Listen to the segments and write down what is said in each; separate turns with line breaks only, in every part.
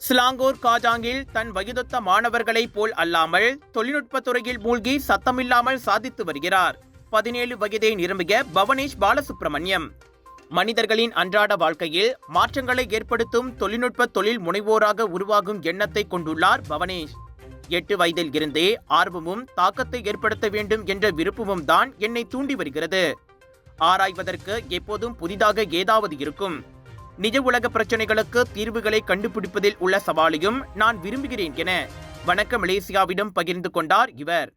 Selangor காஜாங்கில் தன் வயதொத்த மாணவர்களைப் போல் அல்லாமல் தொழில்நுட்பத் துறையில் மூழ்கி சத்தமில்லாமல் சாதித்து வருகிறார் 17 வயதே நிரம்பிய பவனேஷ் பாலசுப்ரமணியம். மனிதர்களின் அன்றாட வாழ்க்கையில் மாற்றங்களை ஏற்படுத்தும் தொழில்நுட்ப தொழில் முனைவோராக உருவாகும் எண்ணத்தை கொண்டுள்ளார் பவனேஷ். 8 வயதில் இருந்தே ஆர்வமும் தாக்கத்தை ஏற்படுத்த வேண்டும் என்ற விருப்பமும் தான் என்னை தூண்டி வருகிறது. ஆராய்வதற்கு எப்போதும் புதிதாக ஏதாவது இருக்கும். நிஜ உலக பிரச்சனைகளுக்கு தீர்வுகளை கண்டுபிடிப்பதில் உள்ள சவாலையும் நான் விரும்புகிறேன் என வணக்க மலேசியாவிடம் பகிர்ந்து கொண்டார் இவர்.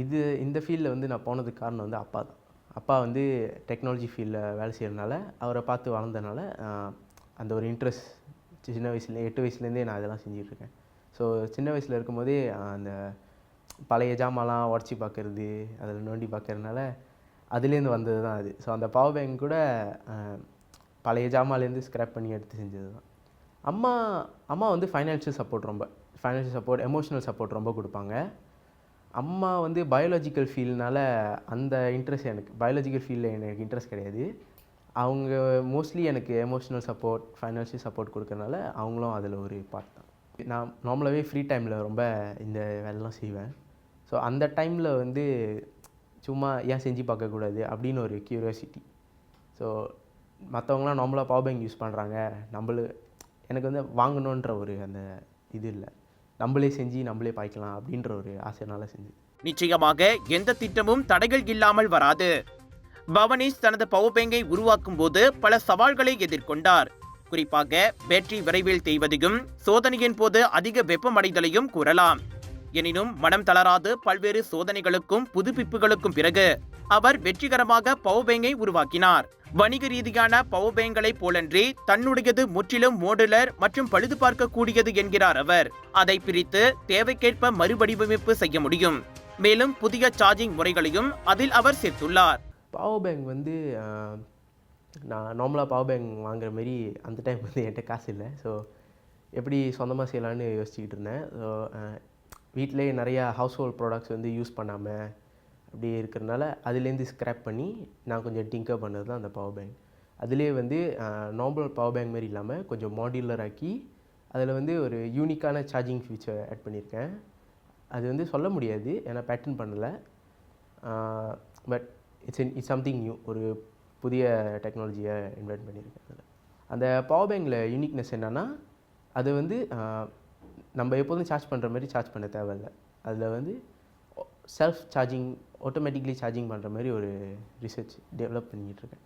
இந்த ஃபீல்டில் வந்து நான் போனதுக்கு காரணம் வந்து அப்பா தான். அப்பா வந்து டெக்னாலஜி ஃபீல்டில் வேலை செய்கிறதுனால, அவரை பார்த்து வளர்ந்தனால அந்த ஒரு இன்ட்ரெஸ்ட் சின்ன வயசுல 8 வயசுலேருந்தே நான் இதெல்லாம் செஞ்சிட்ருக்கேன். ஸோ சின்ன வயசில் இருக்கும்போதே அந்த பழைய ஜாமான்லாம் உடச்சி பார்க்குறது, அதில் நோண்டி பார்க்கறதுனால அதுலேருந்து வந்தது தான் அது. ஸோ அந்த பவர் பேங்க் கூட பழைய ஜாமான்லேருந்து ஸ்க்ராப் பண்ணி எடுத்து செஞ்சது தான். அம்மா வந்து ஃபைனான்ஷியல் சப்போர்ட், எமோஷனல் சப்போர்ட் ரொம்ப கொடுப்பாங்க. அம்மா வந்து பயாலஜிக்கல் ஃபீல்ட்னால அந்த இன்ட்ரெஸ்ட், எனக்கு பயாலஜிக்கல் ஃபீல்டில் எனக்கு இன்ட்ரெஸ்ட் கிடையாது. அவங்க மோஸ்ட்லி எனக்கு எமோஷனல் சப்போர்ட், ஃபைனான்ஷியல் சப்போர்ட் கொடுக்கறனால அவங்களும் அதில் ஒரு பார்ட் தான். நான் நார்மலாகவே ஃப்ரீ டைமில் ரொம்ப இந்த வேலைலாம் செய்வேன். ஸோ அந்த டைமில் வந்து சும்மா ஏன் செஞ்சு பார்க்கக்கூடாது அப்படின்னு ஒரு க்யூரியாசிட்டி. ஸோ மற்றவங்களாம் நார்மலாக பவர் பேங்க் யூஸ் பண்ணுறாங்க, எனக்கு வந்து வாங்கணுன்ற ஒரு அந்த இது இல்லை, நம்மளே செஞ்சு நம்மளே பாய்க்கலாம் அப்படின்ற ஒரு ஆசைனால செஞ்சு.
நிச்சயமாக எந்த திட்டமும் தடைகள் இல்லாமல் வராது. பவனேஷ் தனது பவர் பேங்கை உருவாக்கும் போது பல சவால்களை எதிர்கொண்டார். குறிப்பாக பேட்டரி விரைவில் தேய்வதையும் சோதனையின் போது அதிக வெப்பமடைதலையும் கூறலாம். எனினும் மனம் தளராது பல்வேறு சோதனைகளுக்கும் புதுப்பிப்புகளுக்கும் பிறகு அவர் வெற்றிகரமாக பவர் பேங்கை உருவாக்கினார். வணிக ரீதியான பவர் பேங்களை போலன்றி தன்னுடையது முற்றிலும் மோடுலர் மற்றும் பழுது பார்க்கக்கூடியது என்கிறார் அவர். அதை பிரித்து தேவைக்கேற்ப மறுவடிவமைப்பு செய்ய முடியும். மேலும் புதிய சார்ஜிங் முறைகளையும் அதில் அவர் சேர்த்துள்ளார்.
பவர் பேங்க் வந்து நான் நார்மலாக பவர் பேங்க் வாங்குற மாரி அந்த டைம் வந்து என்கிட்ட காசு இல்லை. ஸோ எப்படி சொந்தமாக செய்யலான்னு யோசிச்சுக்கிட்டு இருந்தேன். ஸோ வீட்டிலே நிறையா ஹவுஸ் ஹோல்ட் ப்ராடக்ட்ஸ் வந்து யூஸ் பண்ணாமல் அப்படி இருக்கிறனால அதுலேருந்து ஸ்க்ராப் பண்ணி நான் கொஞ்சம் டிங்கர் பண்ணது தான் அந்த பவர் பேங்க். அதுலேயே வந்து நார்மல் பவர் பேங்க் மாதிரி இல்லாமல் கொஞ்சம் மாடியுலர் ஆக்கி அதில் வந்து ஒரு யூனிக்கான சார்ஜிங் ஃபீச்சர் ஆட் பண்ணியிருக்கேன். அது வந்து சொல்ல முடியாது, ஏன்னா பேட்டர்ன் பண்ணலை. பட் இட்ஸ் சம்திங் நியூ, ஒரு புதிய டெக்னாலஜியை இன்வென்ட் பண்ணியிருக்கேன். அந்த பவர் பேங்கில் யூனிக்னஸ் என்னென்னா, அது வந்து நம்ம எப்போதும் சார்ஜ் பண்ணுற மாதிரி சார்ஜ் பண்ண தேவையில்லை. அதில் வந்து செல்ஃப் சார்ஜிங், ஆட்டோமேட்டிக்லி சார்ஜிங் பண்ணுற மாதிரி ஒரு ரிசர்ச் டெவலப் பண்ணிகிட்ருக்கேன்.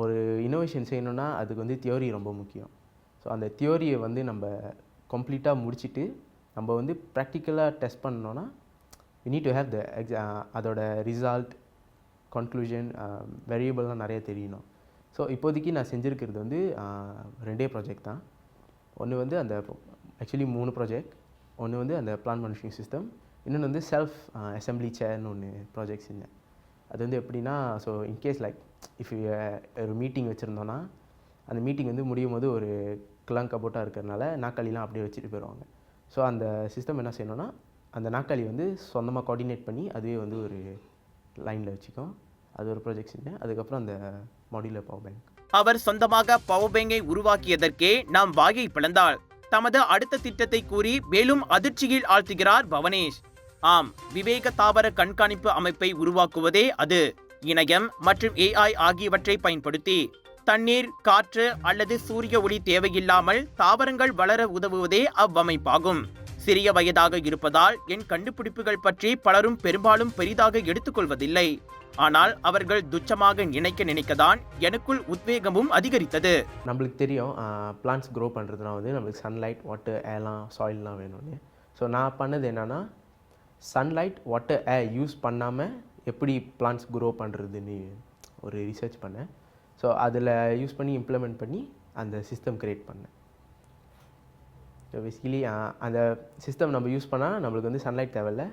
ஒரு இன்னோவேஷன் செய்யணுன்னா அதுக்கு வந்து தியோரி ரொம்ப முக்கியம். ஸோ அந்த தியோரியை வந்து நம்ம கம்ப்ளீட்டாக முடிச்சுட்டு நம்ம வந்து ப்ராக்டிக்கலாக டெஸ்ட் பண்ணோன்னா we need to have the அதோட ரிசல்ட், கன்க்ளூஷன், வேரியபிள்லாம் நிறைய தெரியணும். ஸோ இப்போதைக்கு நான் செஞ்சுருக்கிறது வந்து 2 ப்ராஜெக்ட் தான். ஒன்று வந்து அந்த ஆக்சுவலி 3 ப்ராஜெக்ட். ஒன்று வந்து அந்த பிளான் மேனேஜ்மெண்ட் சிஸ்டம், இன்னொன்று வந்து செல்ஃப் அசம்பிளி சேர்னு ஒன்று ப்ராஜெக்ட் செஞ்சேன். அது வந்து எப்படின்னா, ஸோ இன்கேஸ் லைக் இஃப் ஒரு மீட்டிங் வச்சுருந்தோன்னா அந்த மீட்டிங் வந்து முடியும் போது ஒரு கிளாங் கபோட்டாக இருக்கிறதுனால நாற்காலிலாம் அப்படியே வச்சுட்டு போயிடுவாங்க. ஸோ அந்த சிஸ்டம் என்ன செய்யணும்னா, அந்த நாற்காலி வந்து சொந்தமாக கோஆர்டினேட் பண்ணி அதுவே வந்து ஒரு லைனில் வச்சுக்கும். அது ஒரு ப்ராஜெக்ட் செஞ்சேன். அதுக்கப்புறம் அந்த மாடியுலர் பவர் பேங்க்.
அவர் சொந்தமாக பவர் பேங்கை உருவாக்கியதற்கே நாம் வாயை பிளந்தால் தமது அடுத்த திட்டத்தை கூறி மேலும் அதிர்ச்சியில் ஆழ்த்துகிறார் பவனேஷ். ஆம், விவேக தாவர கண்காணிப்பு அமைப்பை உருவாக்குவதே அது. இணையம் மற்றும் AI ஆகியவற்றை பயன்படுத்தி தண்ணீர், காற்று அல்லது சூரிய ஒளி தேவையில்லாமல் தாவரங்கள் வளர உதவுவதே அவ்வமைப்பாகும். சிறிய வயதாக இருப்பதால் என் கண்டுபிடிப்புகள் பற்றி பலரும் பெரும்பாலும் பெரிதாக எடுத்துக்கொள்வதில்லை. ஆனால் அவர்கள் துச்சமாக நினைக்கதான் எனக்குள் உத்வேகமும் அதிகரித்தது.
நம்மளுக்கு தெரியும் பிளான்ட்ஸ் க்ரோ பண்ணுறதுனா வந்து நம்மளுக்கு சன்லைட், வாட்டர், ஏர்லாம், சாயில்லாம் வேணும்னு. ஸோ நான் பண்ணது என்னென்னா, சன்லைட், வாட்டர், ஏர் யூஸ் பண்ணாமல் எப்படி பிளான்ட்ஸ் க்ரோ பண்ணுறதுன்னு ஒரு ரிசர்ச் பண்ணேன். ஸோ அதில் யூஸ் பண்ணி இம்ப்ளிமெண்ட் பண்ணி அந்த சிஸ்டம் க்ரியேட் பண்ணேன். ஸோ பேசிக்கலி அந்த சிஸ்டம் நம்ம யூஸ் பண்ணால் நம்மளுக்கு வந்து சன்லைட் தேவையில்லை,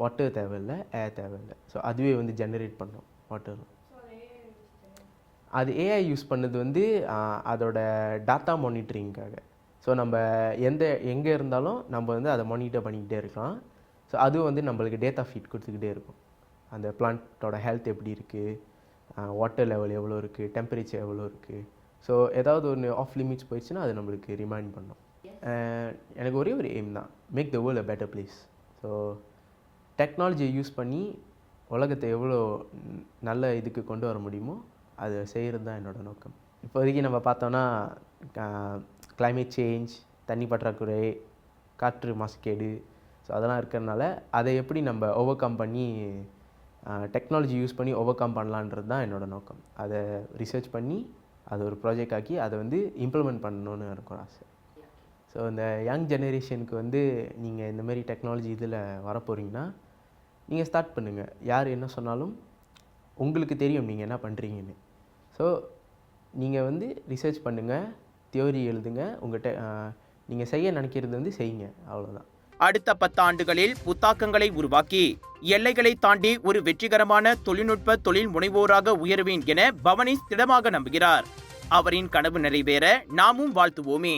வாட்டர் தேவையில்லை, ஏர் தேவையில்லை. ஸோ அதுவே வந்து ஜென்ரேட் பண்ணோம் வாட்டர். அது ஏஐ யூஸ் பண்ணது வந்து அதோட டாட்டா மானிட்டரிங்காக. ஸோ நம்ம எங்கே இருந்தாலும் நம்ம வந்து அதை மானிட்டர் பண்ணிக்கிட்டே இருக்கலாம். ஸோ அதுவும் வந்து நம்மளுக்கு டேட்டா ஃபீட் கொடுத்துக்கிட்டே இருக்கும். அந்த பிளான்ட்டோட ஹெல்த் எப்படி இருக்குது, வாட்டர் லெவல் எவ்வளோ இருக்குது, டெம்பரேச்சர் எவ்வளோ இருக்குது. ஸோ ஏதாவது ஒன்று ஆஃப் லிமிட்ஸ் போயிடுச்சுன்னா அது நம்மளுக்கு ரிமைண்ட் பண்ணும். எனக்கு ஒரே ஒரு எய்ம் தான், make the world a better place. So டெக்னாலஜியை யூஸ் பண்ணி உலகத்தை எவ்வளோ நல்ல இதுக்கு கொண்டு வர முடியுமோ அதை செய்கிறது தான் என்னோடய நோக்கம். இப்போதைக்கு நம்ம பார்த்தோன்னா climate சேஞ்ச், தண்ணி பற்றாக்குறை, காற்று மாசுக்கேடு, ஸோ அதெல்லாம் இருக்கிறதுனால அதை எப்படி நம்ம ஓவர் கம் பண்ணி டெக்னாலஜி யூஸ் பண்ணி ஓவர் கம் பண்ணலான்றது தான் என்னோடய நோக்கம். அதை ரிசர்ச் பண்ணி அதை ஒரு ப்ராஜெக்ட் ஆக்கி அதை வந்து இம்ப்ளிமெண்ட் பண்ணணுன்னு எனக்கு ஒரு ஆசை. ஸோ இந்த யங் ஜெனரேஷனுக்கு வந்து நீங்கள் இந்த மாதிரி டெக்னாலஜி இதில் வரப்போகிறீங்கன்னா நீங்கள் ஸ்டார்ட் பண்ணுங்கள். யார் என்ன சொன்னாலும் உங்களுக்கு தெரியும் நீங்கள் என்ன பண்ணுறீங்கன்னு. ஸோ நீங்கள் வந்து ரிசர்ச் பண்ணுங்கள், தியோரி எழுதுங்க, நீங்கள் செய்ய நினைக்கிறது வந்து செய்யுங்க, அவ்வளோதான்.
அடுத்த 10 ஆண்டுகளில் புத்தாக்கங்களை உருவாக்கி எல்லைகளை தாண்டி ஒரு வெற்றிகரமான தொழில்நுட்ப தொழில் முனைவோராக உயர்வேன் என பவனேஷ் திடமாக நம்புகிறார். அவரின் கனவு நிறைவேற நாமும் வாழ்த்துவோமே.